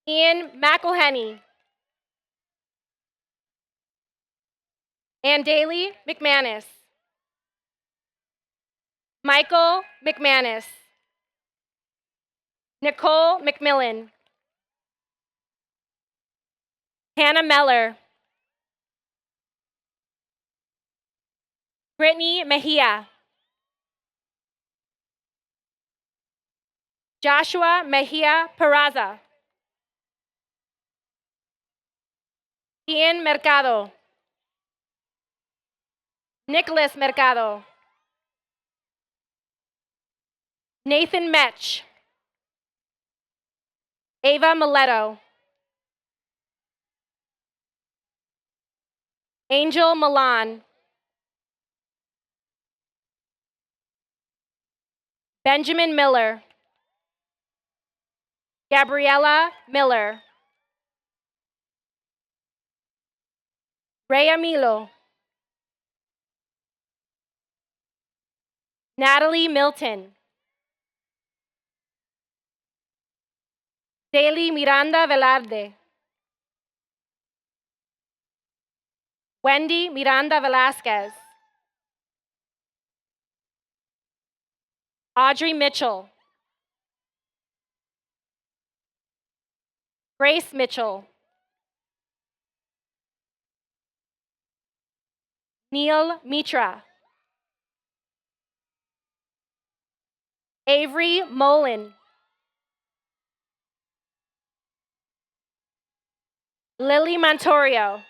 Ian McElhenney. Andalee McManus. Michael McManus. Nicole McMillan. Hannah Meller. Brittany Mejia. Joshua Mejia Peraza. Ian Mercado. Nicholas Mercado. Nathan Metch. Ava Mileto. Angel Milan. Benjamin Miller. Gabriella Miller. Rhea Milo. Natalie Milton. Daily Miranda Velarde. Wendy Miranda Velasquez. Audrey Mitchell. Grace Mitchell. Neil Mitra. Avery Molin. Lily Montorio.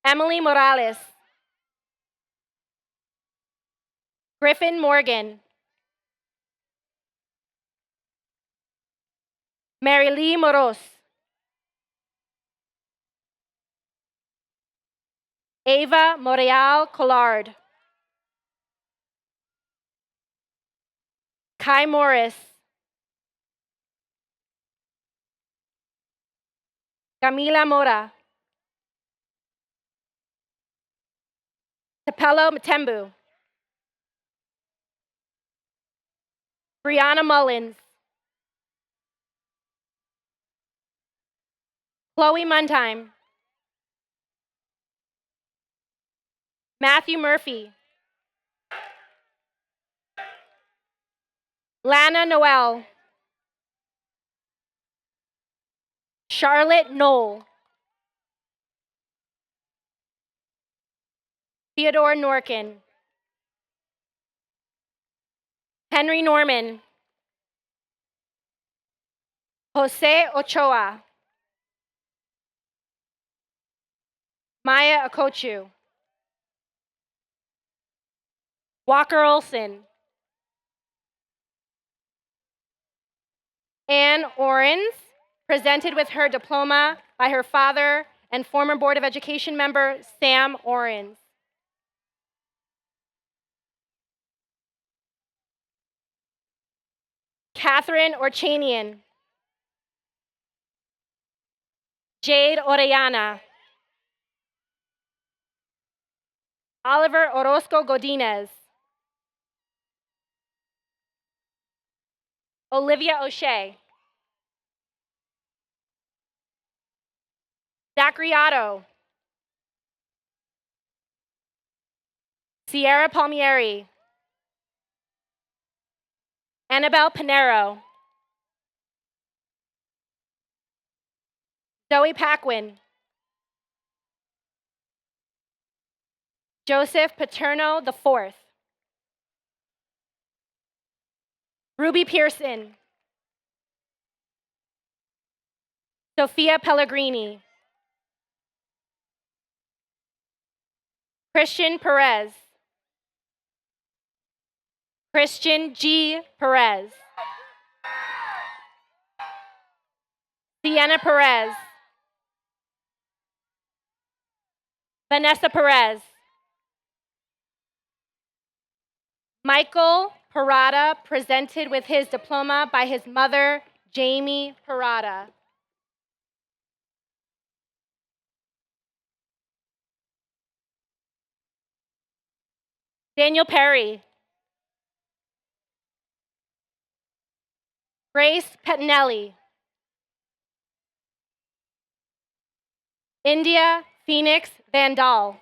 Emily Morales. Griffin Morgan. Mary Lee Moros. Ava Moreal Collard. Kai Morris. Camila Mora. Tapelo Mtembu. Brianna Mullins. Chloe Mundheim. Matthew Murphy. Lana Noel. Charlotte Knoll. Theodore Norkin. Henry Norman. Jose Ochoa. Maya Okochu. Walker Olson. Anne Orens, presented with her diploma by her father and former Board of Education member Sam Orens. Catherine Orchanian. Jade Orellana. Oliver Orozco Godinez. Olivia O'Shea. Zachary Otto. Sierra Palmieri. Annabelle Pinero. Zoe Paquin. Joseph Paterno IV. Ruby Pearson. Sophia Pellegrini. Christian Perez. Christian G. Perez. Sienna Perez. Vanessa Perez. Michael Parada, presented with his diploma by his mother, Jamie Parada. Daniel Perry. Grace Pettinelli. India Phoenix Vandal.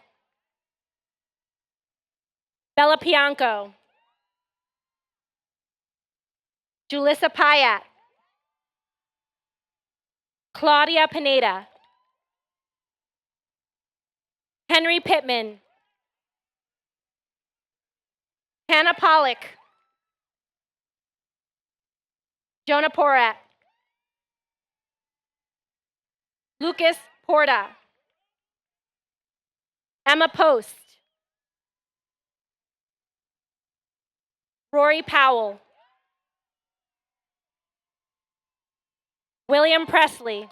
Bella Pianco. Julissa Payat. Claudia Pineda. Henry Pittman. Hannah Pollock. Jonah Porat. Lucas Porta. Emma Post. Rory Powell. William Presley.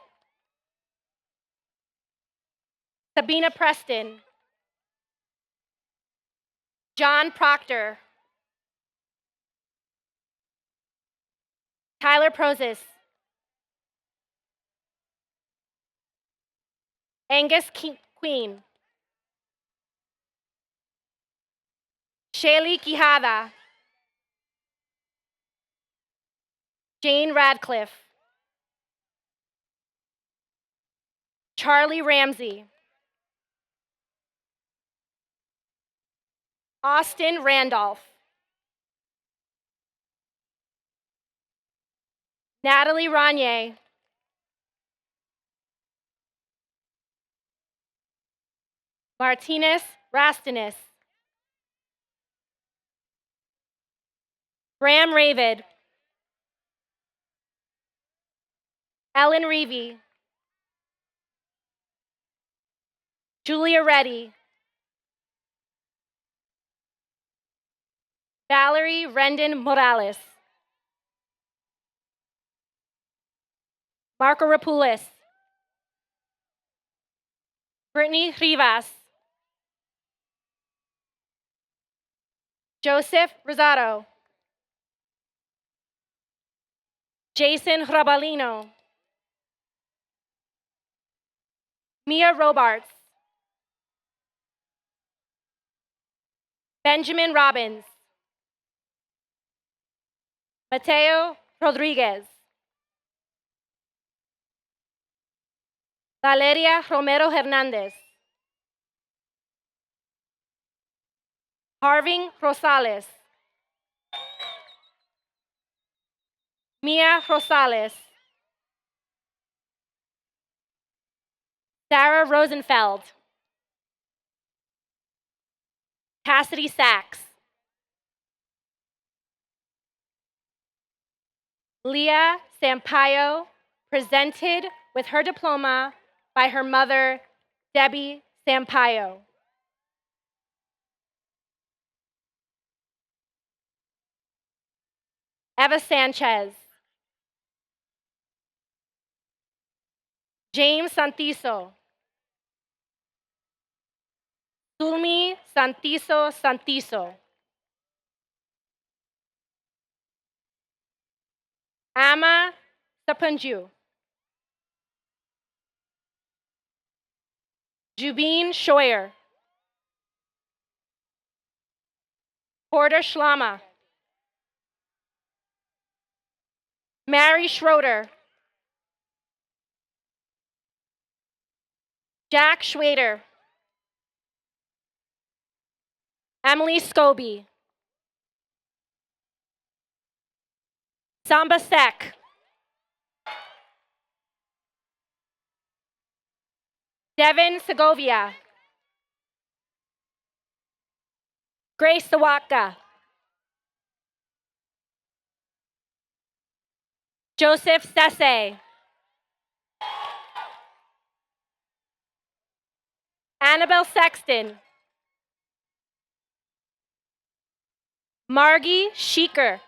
Sabina Preston. John Proctor. Tyler Prozis. Angus Queen. Shaylee Quijada. Jane Radcliffe. Charlie Ramsey. Austin Randolph. Natalie Ranier. Martinez Rastinis. Graham Ravid. Ellen Reevy. Julia Reddy. Valerie Rendon Morales. Marco Rapoulis. Brittany Rivas. Joseph Rosado. Jason Rabalino. Mia Robarts. Benjamin Robbins. Mateo Rodriguez. Valeria Romero Hernandez. Harving Rosales. Mia Rosales. Sarah Rosenfeld. Cassidy Sachs. Leah Sampaio, presented with her diploma by her mother, Debbie Sampaio. Eva Sanchez. James Santiso. Sulmi Santiso Santiso. Ama Sapunju. Jubin Scheuer. Porter Schlama. Mary Schroeder. Jack Schwader. Emily Scobie. Samba Sek. Devin Segovia. Grace Sawaka. Joseph Sese. Annabelle Sexton. Margie Sheeker.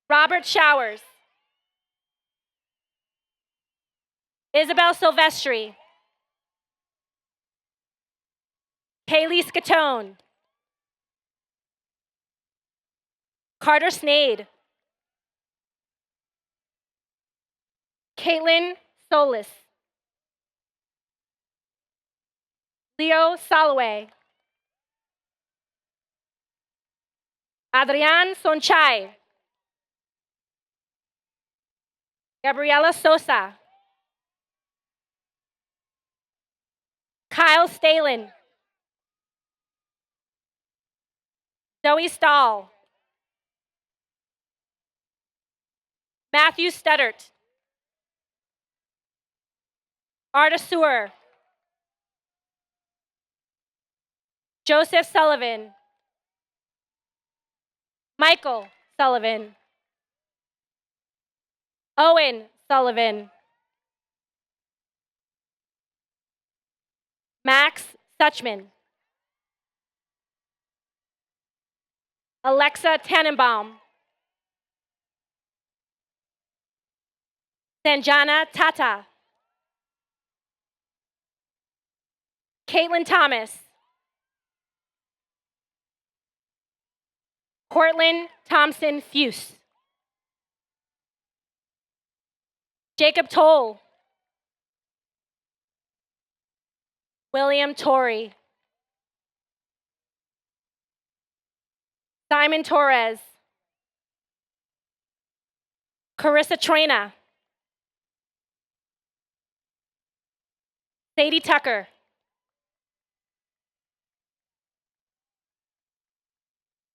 Robert Showers. Isabel Silvestri. Kaylee Scatone. Carter Snade. Caitlin Solis. Leo Soloway. Adrian Sonchai. Gabriela Sosa. Kyle Stalin. Zoe Stahl. Matthew Studdert. Arta Sewer. Joseph Sullivan. Michael Sullivan. Owen Sullivan. Max Suchman. Alexa Tannenbaum. Sanjana Tata. Caitlin Thomas. Cortland Thompson Fuse. Jacob Toll. William Torrey. Simon Torres. Carissa Traina. Sadie Tucker.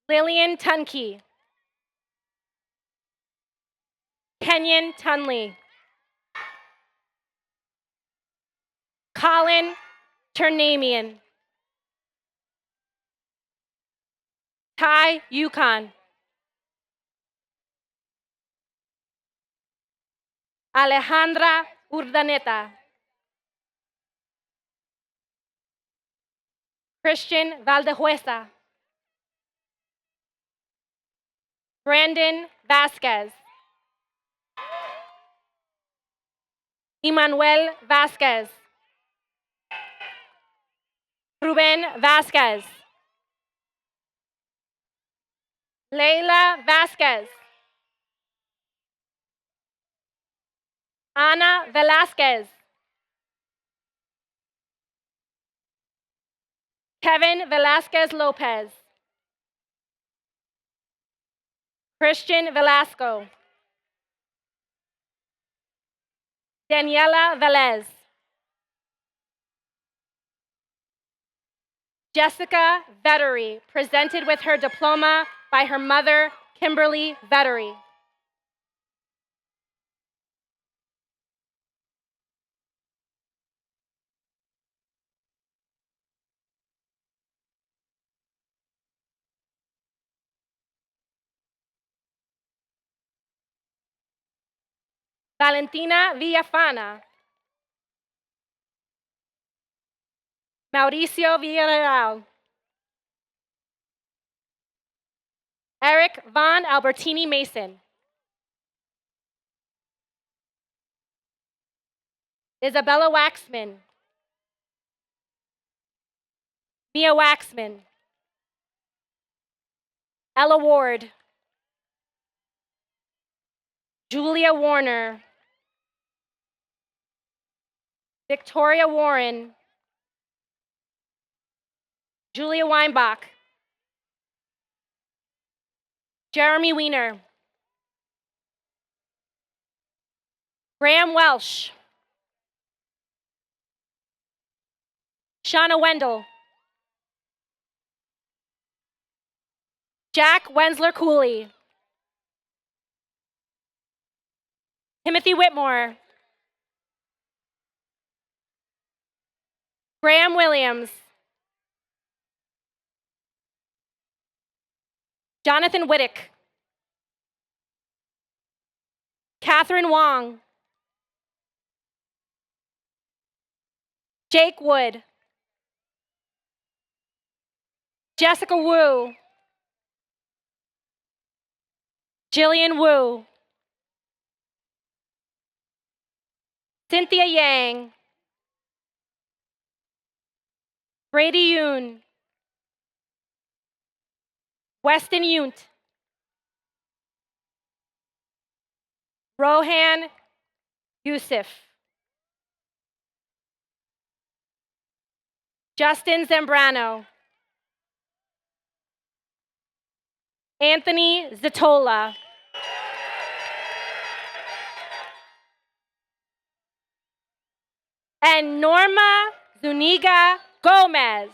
Lillian Tunkey. Kenyon Tunley. Colin Turnamian. Ty Yukon. Alejandra Urdaneta. Christian Valdehuesa. Brandon Vasquez. Emmanuel Vasquez. Ruben Vasquez. Leila Vasquez. Ana Velasquez. Kevin Velasquez Lopez. Christian Velasco. Daniela Velez. Jessica Vettery, presented with her diploma by her mother, Kimberly Vettery. Valentina Villafana. Mauricio Villarreal. Eric Von Albertini Mason. Isabella Waxman. Mia Waxman. Ella Ward. Julia Warner. Victoria Warren. Julia Weinbach. Jeremy Weiner. Graham Welsh. Shauna Wendell. Jack Wensler Cooley. Timothy Whitmore. Graham Williams. Jonathan Whittick. Catherine Wong. Jake Wood. Jessica Wu. Jillian Wu. Cynthia Yang. Brady Yoon. Weston Yunt. Rohan Yusuf. Justin Zambrano. Anthony Zatola. And Norma Zuniga Gomez.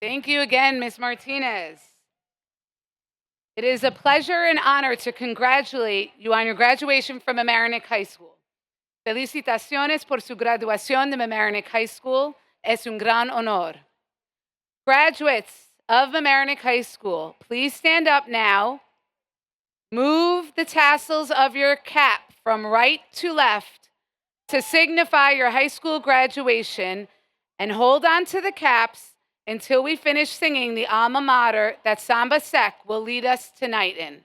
Thank you again, Ms. Martinez. It is a pleasure and honor to congratulate you on your graduation from Mamaroneck High School. Felicitaciones por su graduación de Mamaroneck High School. Es un gran honor. Graduates of Mamaroneck High School, please stand up now. Move the tassels of your cap from right to left to signify your high school graduation, and hold on to the caps until we finish singing the alma mater that Samba Sec will lead us tonight in.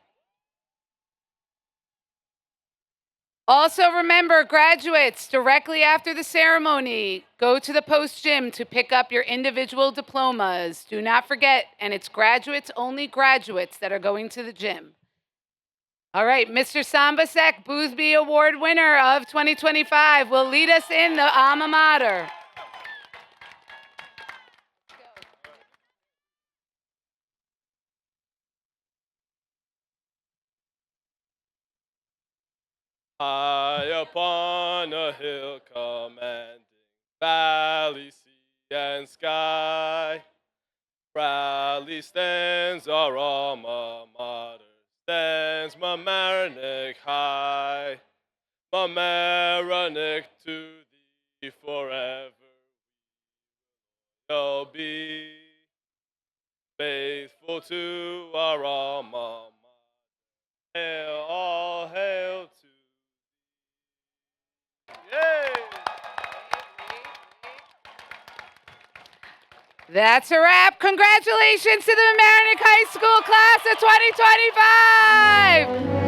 Also remember, graduates, directly after the ceremony, go to the post gym to pick up your individual diplomas. Do not forget, and it's graduates, only graduates that are going to the gym. All right, Mr. Samba Sec, Boothby Award winner of 2025, will lead us in the alma mater. High upon a hill commanding valley, sea, and sky, proudly stands our alma mater, stands Mamaroneck High. Mamaroneck, to thee forever we'll be, faithful to our alma mater. Hail, all hail to Yay! That's a wrap. Congratulations to the Mamaroneck High School class of 2025.